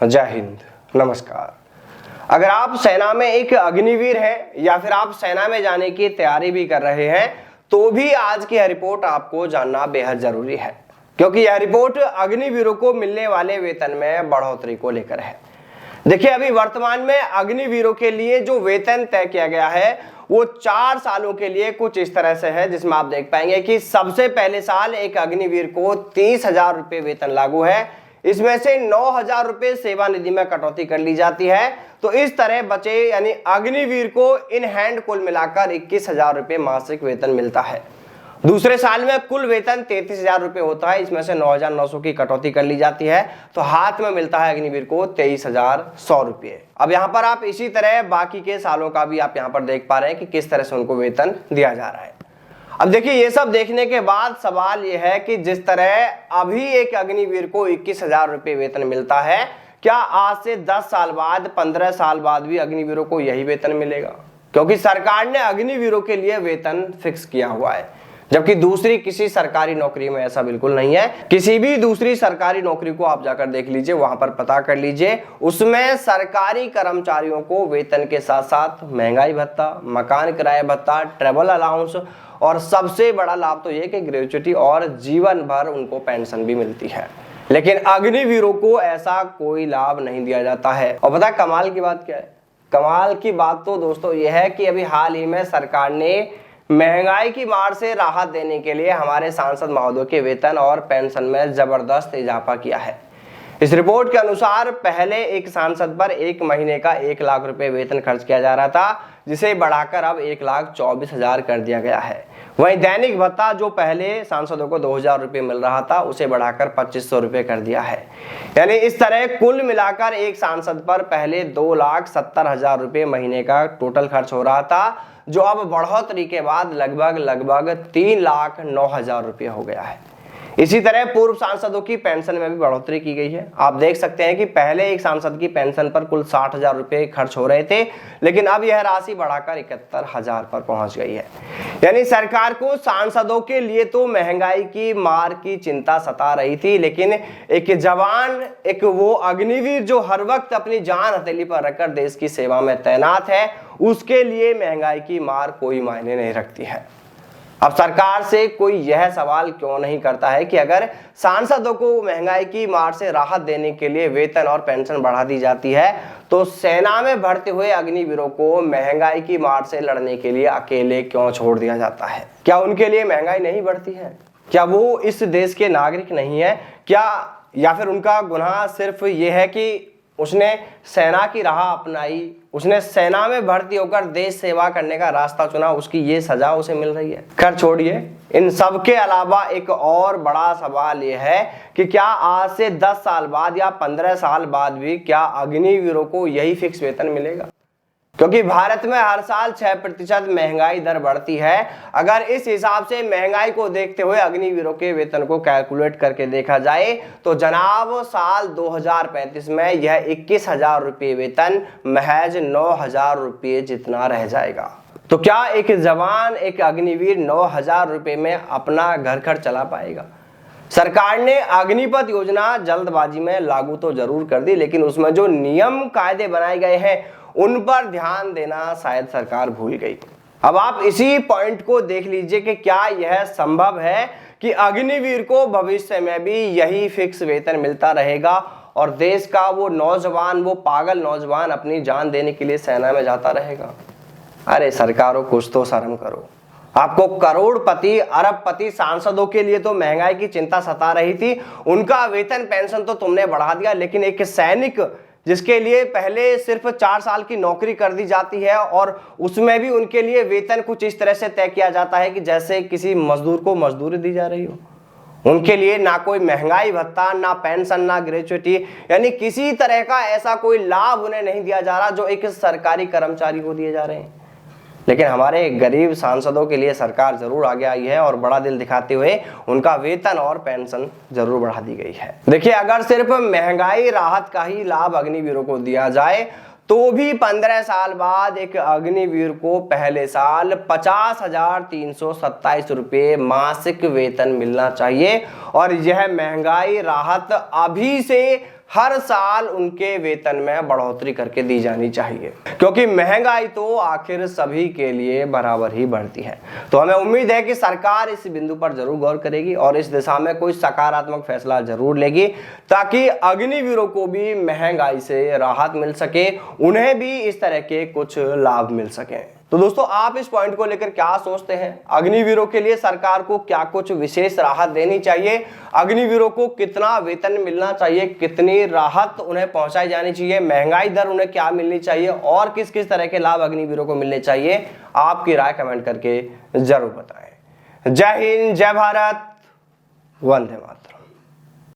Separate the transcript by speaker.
Speaker 1: जय हिंद, नमस्कार। अगर आप सेना में एक अग्निवीर हैं या फिर आप सेना में जाने की तैयारी भी कर रहे हैं तो भी आज की यह रिपोर्ट आपको जानना बेहद जरूरी है, क्योंकि यह रिपोर्ट अग्निवीरों को मिलने वाले वेतन में बढ़ोतरी को लेकर है। देखिए, अभी वर्तमान में अग्निवीरों के लिए जो वेतन तय किया गया है वो 4 सालों के लिए कुछ इस तरह से है, जिसमें आप देख पाएंगे कि सबसे पहले साल एक अग्निवीर को 30,000 रुपये वेतन लागू है। इसमें से 9,000 रुपये सेवा निधि में कटौती कर ली जाती है। तो इस तरह बचे यानी अग्निवीर को इन हैंड कुल मिलाकर 21,000 रुपये मासिक वेतन मिलता है। दूसरे साल में कुल वेतन 33,000 रुपये होता है। इसमें से 9,900 की कटौती कर ली जाती है, तो हाथ में मिलता है अग्निवीर को 23,100 रुपये। अब यहाँ पर आप इसी तरह बाकी के सालों का भी आप यहाँ पर देख पा रहे हैं कि किस तरह से उनको वेतन दिया जा रहा है। अब देखिए, ये सब देखने के बाद सवाल ये है कि जिस तरह अभी एक अग्निवीर को 21,000 रुपये वेतन मिलता है, क्या आज से 10 साल बाद 15 साल बाद भी अग्निवीरों को यही वेतन मिलेगा? क्योंकि सरकार ने अग्निवीरों के लिए वेतन फिक्स किया हुआ है, जबकि दूसरी किसी सरकारी नौकरी में ऐसा बिल्कुल नहीं है। किसी भी दूसरी सरकारी नौकरी को आप जाकर देख लीजिए, वहां पर पता कर लीजिए, उसमें सरकारी कर्मचारियों को वेतन के साथ साथ महंगाई भत्ता, मकान किराया भत्ता, ट्रेवल अलाउंस और सबसे बड़ा लाभ तो ये कि ग्रेच्युटी और जीवन भर उनको पेंशन भी मिलती है। लेकिन अग्निवीरों को ऐसा कोई लाभ नहीं दिया जाता है। और पता कमाल की बात क्या है? कमाल की बात तो दोस्तों ये है कि अभी हाल ही में सरकार ने महंगाई की मार से राहत देने के लिए हमारे सांसद महोदय के वेतन और पेंशन में जबरदस्त इजाफा किया है। इस रिपोर्ट के अनुसार पहले एक सांसद पर एक महीने का 1 लाख रुपए वेतन खर्च किया जा रहा था, जिसे बढ़ाकर अब 1,24,000 कर दिया गया है। वहीं दैनिक भत्ता जो पहले सांसदों को 2,000 रुपये मिल रहा था, उसे बढ़ाकर 2,500 रुपये कर दिया है। यानी इस तरह कुल मिलाकर एक सांसद पर पहले 2,70,000 रुपये महीने का टोटल खर्च हो रहा था, जो अब बढ़ोतरी के बाद लगभग 3,09,000 रुपये हो गया है। इसी तरह पूर्व सांसदों की पेंशन में भी बढ़ोतरी की गई है। आप देख सकते हैं कि पहले एक सांसद की पेंशन पर कुल 60,000 रुपये खर्च हो रहे थे, लेकिन अब यह राशि बढ़ाकर 71,000 पर पहुंच गई है। यानी सरकार को सांसदों के लिए तो महंगाई की मार की चिंता सता रही थी, लेकिन एक जवान, एक वो अग्निवीर जो हर वक्त अपनी जान हथेली पर रखकर देश की सेवा में तैनात है, उसके लिए महंगाई की मार कोई मायने नहीं रखती है। अब सरकार से कोई यह सवाल क्यों नहीं करता है कि अगर सांसदों को महंगाई की मार से राहत देने के लिए वेतन और पेंशन बढ़ा दी जाती है, तो सेना में भर्ती हुए अग्निवीरों को महंगाई की मार से लड़ने के लिए अकेले क्यों छोड़ दिया जाता है? क्या उनके लिए महंगाई नहीं बढ़ती है? क्या वो इस देश के नागरिक नहीं है क्या? या फिर उनका गुनाह सिर्फ ये है कि उसने सेना की राह अपनाई, उसने सेना में भर्ती होकर देश सेवा करने का रास्ता चुना, उसकी ये सजा उसे मिल रही है? खैर छोड़िए, इन सब के अलावा एक और बड़ा सवाल ये है कि क्या आज से 10 साल बाद या 15 साल बाद भी क्या अग्निवीरों को यही फिक्स वेतन मिलेगा? क्योंकि भारत में हर साल 6% महंगाई दर बढ़ती है। अगर इस हिसाब से महंगाई को देखते हुए अग्निवीरों के वेतन को कैलकुलेट करके देखा जाए तो जनाब साल 2035 में यह 21,000 रुपये वेतन महज 9,000 रुपये जितना रह जाएगा। तो क्या एक जवान, एक अग्निवीर 9,000 रुपये में अपना घर खर्च चला पाएगा? सरकार ने अग्निपथ योजना जल्दबाजी में लागू तो जरूर कर दी, लेकिन उसमें जो नियम कायदे बनाए गए हैं उन पर ध्यान देना शायद सरकार भूल गई। अब आप इसी पॉइंट को देख लीजिए कि क्या यह संभव है कि अग्निवीर को भविष्य में भी यही फिक्स वेतन मिलता रहेगा और देश का वो नौजवान, वो पागल नौजवान अपनी जान देने के लिए सेना में जाता रहेगा? अरे सरकारों, कुछ तो शर्म करो। आपको करोड़पति, अरबपति सांसदों के लिए तो महंगाई की चिंता सता रही थी, उनका वेतन पेंशन तो तुमने बढ़ा दिया, लेकिन एक सैनिक जिसके लिए पहले सिर्फ 4 साल की नौकरी कर दी जाती है और उसमें भी उनके लिए वेतन कुछ इस तरह से तय किया जाता है कि जैसे किसी मजदूर को मजदूरी दी जा रही हो, उनके लिए ना कोई महंगाई भत्ता, ना पेंशन, ना ग्रेच्युटी, यानी किसी तरह का ऐसा कोई लाभ उन्हें नहीं दिया जा रहा जो एक सरकारी कर्मचारी को दिए जा रहे हैं। लेकिन हमारे गरीब सांसदों के लिए सरकार जरूर आगे आई है और बड़ा दिल दिखाते हुए उनका वेतन और पेंशन जरूर बढ़ा दी गई है। देखिए, अगर सिर्फ महंगाई राहत का ही लाभ अग्निवीरों को दिया जाए तो भी 15 साल बाद एक अग्निवीर को पहले साल 50,327 रुपये मासिक वेतन मिलना चाहिए और यह महंगाई राहत अभी से हर साल उनके वेतन में बढ़ोतरी करके दी जानी चाहिए, क्योंकि महंगाई तो आखिर सभी के लिए बराबर ही बढ़ती है। तो हमें उम्मीद है कि सरकार इस बिंदु पर जरूर गौर करेगी और इस दिशा में कोई सकारात्मक फैसला जरूर लेगी, ताकि अग्निवीरों को भी महंगाई से राहत मिल सके, उन्हें भी इस तरह के कुछ लाभ मिल सके। तो दोस्तों, आप इस पॉइंट को लेकर क्या सोचते हैं? अग्निवीरों के लिए सरकार को क्या कुछ विशेष राहत देनी चाहिए? अग्निवीरों को कितना वेतन मिलना चाहिए? कितनी राहत उन्हें पहुंचाई जानी चाहिए? महंगाई दर उन्हें क्या मिलनी चाहिए और किस किस तरह के लाभ अग्निवीरों को मिलने चाहिए? आपकी राय कमेंट करके जरूर बताएं। जय हिंद, जय भारत, वंदे मातरम।